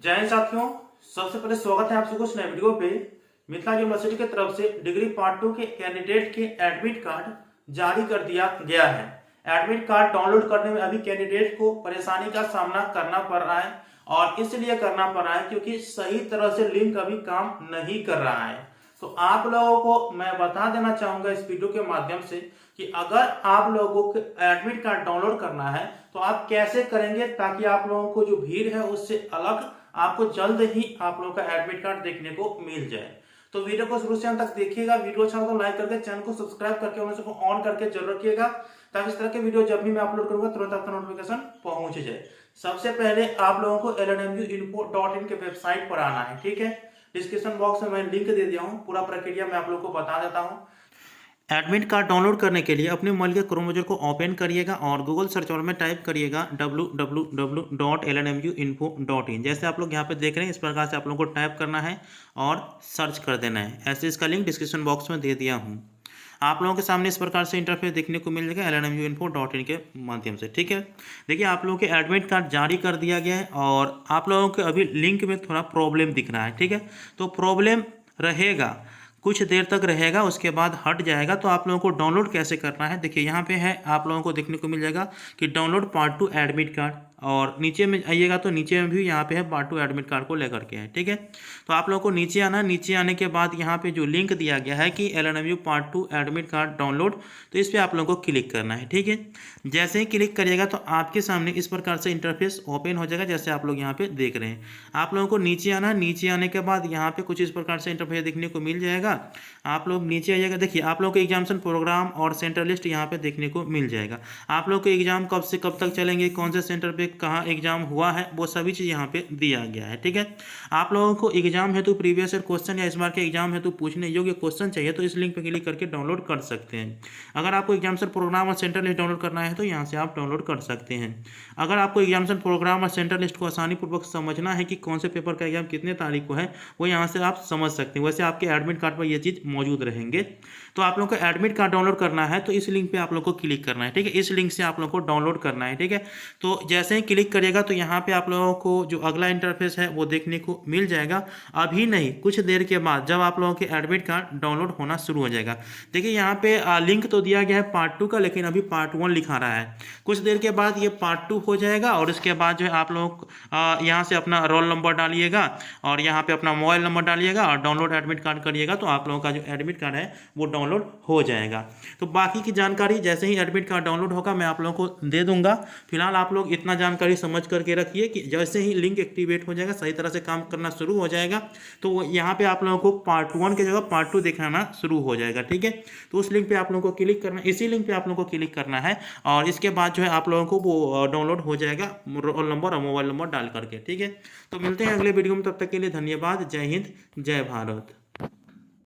जय हिंद साथियों, सबसे पहले स्वागत है आप सबको इस नए वीडियो पे। मिथिला यूनिवर्सिटी की तरफ से डिग्री पार्ट 2 के कैंडिडेट के एडमिट कार्ड जारी कर दिया गया है। एडमिट कार्ड डाउनलोड करने में अभी कैंडिडेट को परेशानी का सामना करना पड़ रहा है और इसलिए करना पड़ रहा है क्योंकि सही तरह से लिंक अभी काम नहीं कर रहा है। तो आप लोगों को मैं बता देना चाहूंगा इस वीडियो के माध्यम से कि अगर आप लोगों को एडमिट कार्ड डाउनलोड करना है तो आप कैसे करेंगे ताकि आप लोगों को जो भीड़ है उससे अलग आपको जल्द ही आप लोगों का एडमिट कार्ड देखने को मिल जाए। तो वीडियो को शुरू से अंत तक देखिएगा। वीडियो अच्छा को लाइक करके चैनल को सब्सक्राइब करके उन्हें ऑन करके जरूर रखिएगा ताकि इस तरह के वीडियो जब भी मैं अपलोड करूंगा तुरंत आपका नोटिफिकेशन पहुंच जाए। सबसे पहले आप लोगों को lnmuinfo.in के वेबसाइट पर आना है, ठीक है। डिस्क्रिप्शन बॉक्स में मैं लिंक दे दिया हूँ, पूरा प्रक्रिया मैं आप लोगों को बता देता हूँ। एडमिट कार्ड डाउनलोड करने के लिए अपने मोबाइल के क्रोम ब्राउज़र को ओपन करिएगा और गूगल सर्च बार में टाइप करिएगा www.lnmuinfo.in। जैसे आप लोग यहाँ पे देख रहे हैं इस प्रकार से आप लोगों को टाइप करना है और सर्च कर देना है। ऐसे इसका लिंक डिस्क्रिप्शन बॉक्स में दे दिया हूँ। आप लोगों के सामने इस प्रकार से इंटरफेस देखने को मिल जाएगा lnmuinfo.in के माध्यम से, ठीक है। देखिए आप लोगों के एडमिट कार्ड जारी कर दिया गया है और आप लोगों के अभी लिंक में थोड़ा प्रॉब्लम दिख रहा है, ठीक है। तो प्रॉब्लम रहेगा, कुछ देर तक रहेगा, उसके बाद हट जाएगा। तो आप लोगों को डाउनलोड कैसे करना है, देखिए यहाँ पे है, आप लोगों को देखने को मिल जाएगा कि डाउनलोड पार्ट 2 एडमिट कार्ड, और नीचे में आइएगा तो नीचे में भी यहाँ पे है पार्ट 2 एडमिट कार्ड को लेकर के है, ठीक है। तो आप लोगों को नीचे आना, नीचे आने के बाद यहाँ पे जो लिंक दिया गया है कि LNMU part 2 admit card download, तो इस पर आप लोगों को क्लिक करना है, ठीक है। जैसे ही क्लिक करिएगा तो आपके सामने इस प्रकार से इंटरफेस ओपन हो जाएगा, जैसे आप लोग यहाँ पे देख रहे हैं। आप लोगों को नीचे आना, नीचे आने के बाद यहाँ पे कुछ इस प्रकार से इंटरफेस देखने को मिल जाएगा। आप लोग नीचे आइएगा, देखिए आप लोगों को एग्जामिनेशन प्रोग्राम और सेंटर लिस्ट यहाँ पे देखने को मिल जाएगा। आप लोग के एग्जाम कब से कब तक चलेंगे, कौन से सेंटर पे कहाँ एग्जाम हुआ है, वो सभी चीज़ यहाँ पे दिया गया है, ठीक है। आप लोगों को एग्जाम हेतु प्रीवियस ईयर क्वेश्चन या इस बार के एग्जाम हेतु पूछने योग्य क्वेश्चन चाहिए तो इस लिंक पे क्लिक करके डाउनलोड कर सकते हैं। अगर आपको एग्जामिनेशन प्रोग्राम और सेंटर लिस्ट डाउनलोड करना है तो यहाँ से आप डाउनलोड कर सकते हैं। अगर आपको एग्जामिनेशन प्रोग्राम और सेंटर लिस्ट को आसानी पूर्वक समझना है कि कौन से पेपर का एग्जाम कितने तारीख को है, वो यहाँ से आप समझ सकते हैं। वैसे आपके एडमिट कार्ड पर ये चीज़ मौजूद रहेंगे। तो आप लोगों को एडमिट कार्ड डाउनलोड करना है तो इस लिंक पे आप लोग को क्लिक करना है, ठीक है। इस लिंक से आप लोग को डाउनलोड करना है, ठीक है। तो जैसे ही क्लिक करिएगा तो यहाँ पे आप लोगों को जो अगला इंटरफेस है वो देखने को मिल जाएगा। अभी नहीं, कुछ देर के बाद जब आप लोगों के एडमिट कार्ड डाउनलोड होना शुरू हो जाएगा। देखिए यहाँ पे लिंक तो दिया गया है पार्ट 2 का, लेकिन अभी पार्ट 1 लिखा रहा है। कुछ देर के बाद ये पार्ट 2 हो जाएगा और इसके बाद जो है आप लोग यहाँ से अपना रोल नंबर डालिएगा और यहाँ पे अपना मोबाइल नंबर डालिएगा और डाउनलोड एडमिट कार्ड करिएगा तो आप लोगों का जो एडमिट कार्ड है वो डाउनलोड हो जाएगा। तो बाकी की जानकारी जैसे ही एडमिट कार्ड डाउनलोड होगा मैं आप लोगों को दे दूंगा। फिलहाल आप लोग इतना जानकारी समझ करके रखिए कि जैसे ही लिंक एक्टिवेट हो जाएगा, सही तरह से काम करना शुरू हो जाएगा, तो यहाँ पे आप लोगों को पार्ट 1 की जगह पार्ट 2 दिखाना शुरू हो जाएगा, ठीक है। तो उस लिंक पे आप लोगों को क्लिक करना, इसी लिंक पे आप लोगों को क्लिक करना है और इसके बाद जो है आप लोगों को वो डाउनलोड हो जाएगा रोल नंबर और मोबाइल नंबर डाल करके, ठीक है। तो मिलते हैं अगले वीडियो में, तब तक के लिए धन्यवाद। जय हिंद, जय भारत।